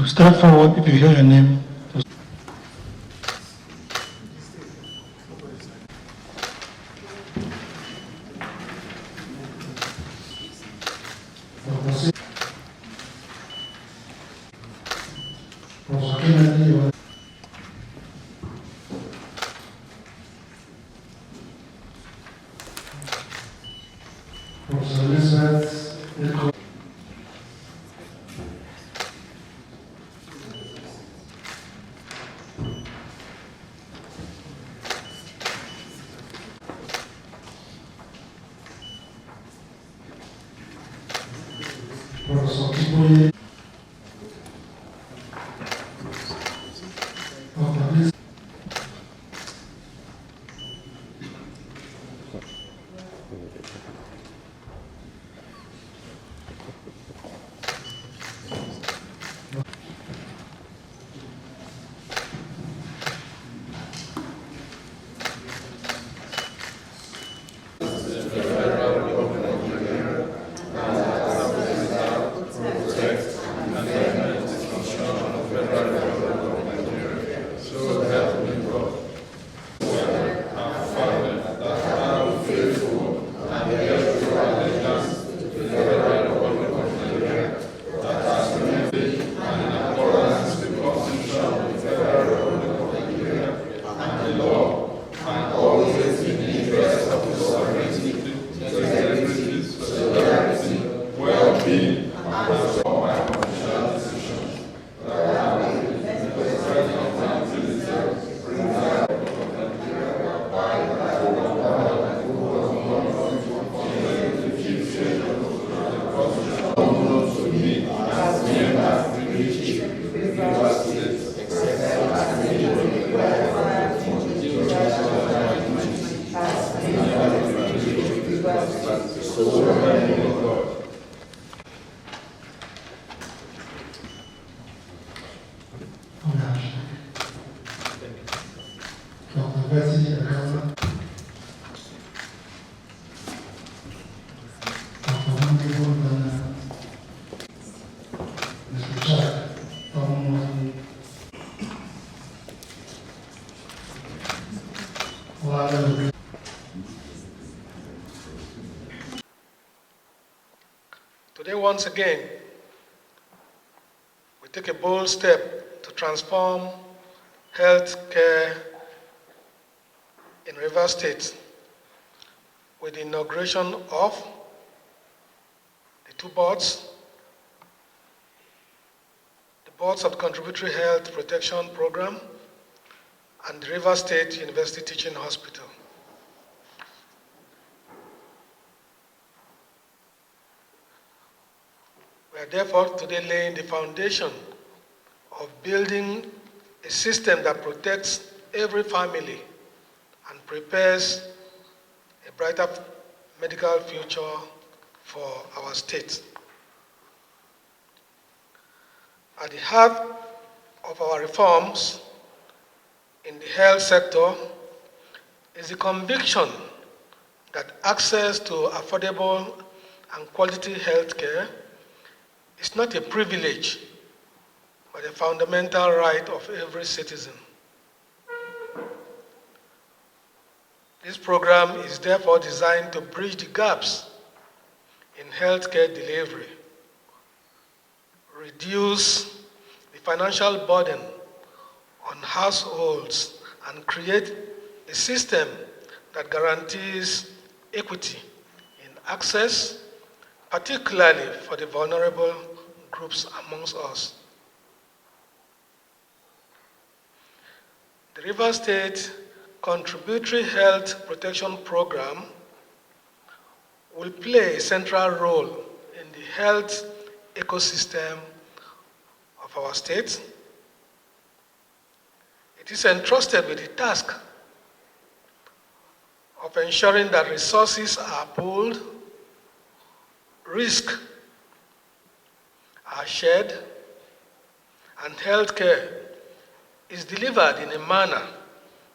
To step forward if you hear your name. Today, once again, we take a bold step to transform health care in Rivers State with the inauguration of the two boards, the boards of the Contributory Health Protection Program and the Rivers State University Teaching Hospital. We are therefore today laying the foundation of building a system that protects every family and prepares a brighter medical future for our state. At the heart of our reforms in the health sector is the conviction that access to affordable and quality health care is not a privilege, but a fundamental right of every citizen. This program is therefore designed to bridge the gaps in healthcare delivery, reduce the financial burden on households, and create a system that guarantees equity in access, particularly for the vulnerable groups amongst us. The Rivers State Contributory Health Protection Program will play a central role in the health ecosystem of our state. It is entrusted with the task of ensuring that resources are pooled, risks are shared, and healthcare is delivered in a manner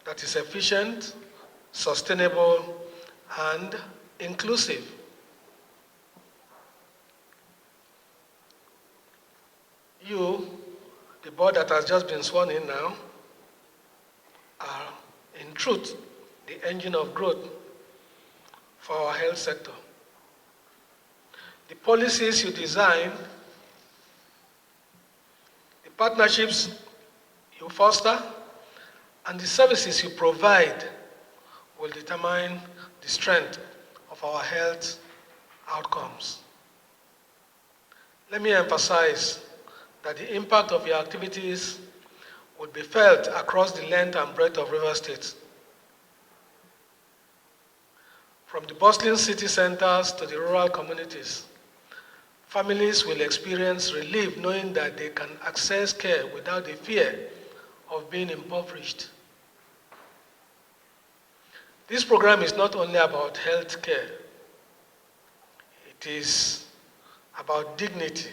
that is efficient, sustainable, and inclusive. You, the board that has just been sworn in now, are in truth the engine of growth for our health sector. The policies you design, the partnerships you foster, and the services you provide will determine the strength of our health outcomes. Let me emphasize that the impact of your activities will be felt across the length and breadth of Rivers State. From the bustling city centers to the rural communities, families will experience relief knowing that they can access care without the fear of being impoverished. This program is not only about health care, it is about dignity,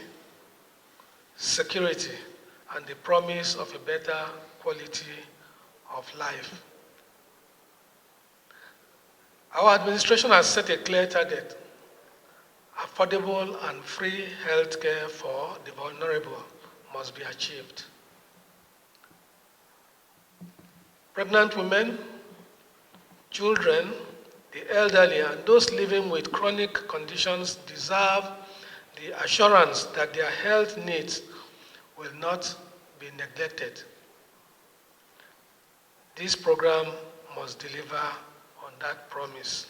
security, and the promise of a better quality of life. Our administration has set a clear target: affordable and free health care for the vulnerable must be achieved. Pregnant women, children, the elderly, and those living with chronic conditions deserve the assurance that their health needs will not be neglected. This program must deliver on that promise.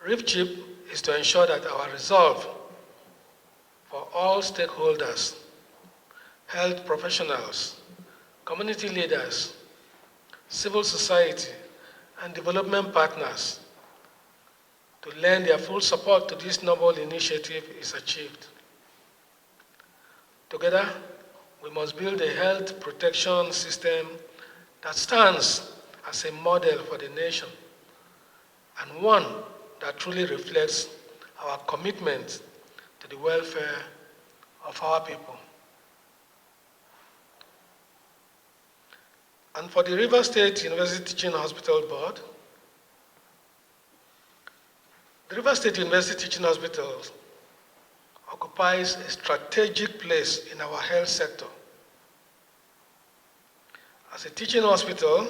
RIFCHIP is to ensure that our resolve for all stakeholders, health professionals, community leaders, civil society, and development partners to lend their full support to this noble initiative is achieved. Together, we must build a health protection system that stands as a model for the nation and one that truly reflects our commitment to the welfare of our people. And for the Rivers State University Teaching Hospital Board, the Rivers State University Teaching Hospital occupies a strategic place in our health sector. As a teaching hospital,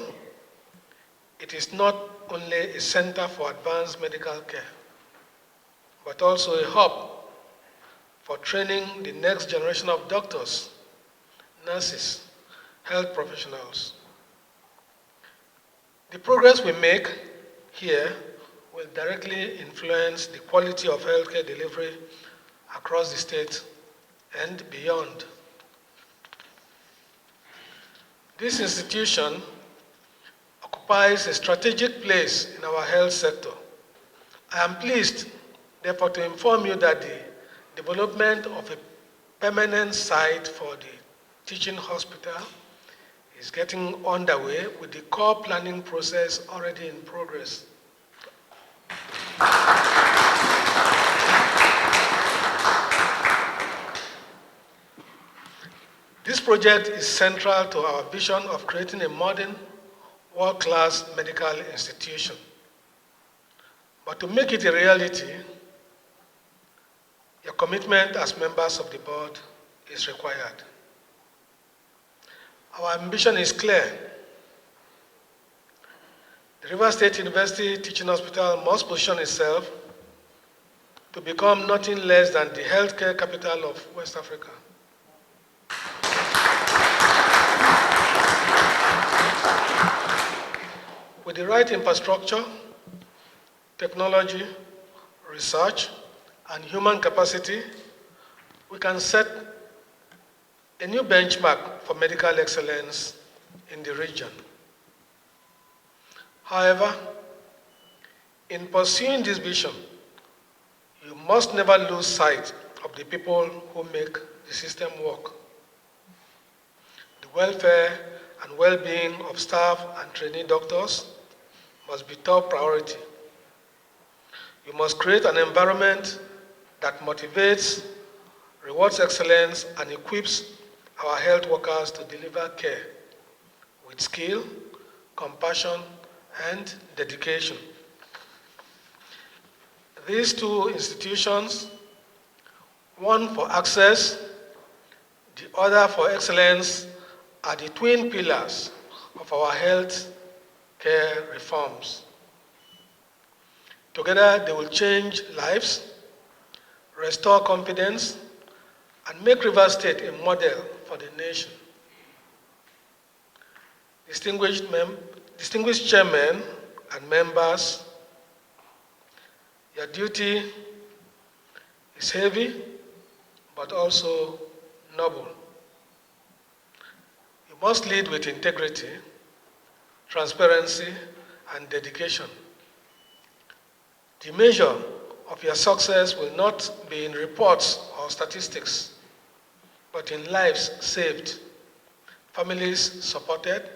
it is not only a center for advanced medical care, but also a hub for training the next generation of doctors, nurses, health professionals. The progress we make here will directly influence the quality of healthcare delivery across the state and beyond. This institution occupies a strategic place in our health sector. I am pleased, therefore, to inform you that the development of a permanent site for the teaching hospital is getting underway with the core planning process already in progress. This project is central to our vision of creating a modern, world-class medical institution. But to make it a reality, your commitment as members of the board is required. Our ambition is clear. The Rivers State University Teaching Hospital must position itself to become nothing less than the healthcare capital of West Africa. With the right infrastructure, technology, research, and human capacity, we can set a new benchmark for medical excellence in the region. However, in pursuing this vision, you must never lose sight of the people who make the system work. The welfare and well-being of staff and trainee doctors must be top priority. You must create an environment that motivates, rewards excellence, and equips our health workers to deliver care with skill, compassion, and dedication. These two institutions, one for access, the order for excellence are the twin pillars of our health care reforms. Together, they will change lives, restore confidence, and make Rivers State a model for the nation. Distinguished chairmen and members, your duty is heavy, but also noble. You must lead with integrity, transparency, and dedication. The measure of your success will not be in reports or statistics, but in lives saved, families supported,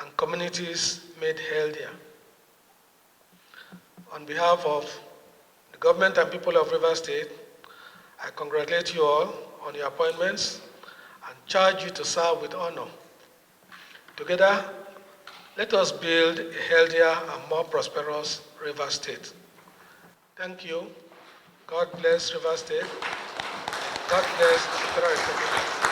and communities made healthier. On behalf of the government and people of Rivers State, I congratulate you all on your appointments and charge you to serve with honor. Together, let us build a healthier and more prosperous Rivers State. Thank you. God bless Rivers State. God bless the Federal Republic.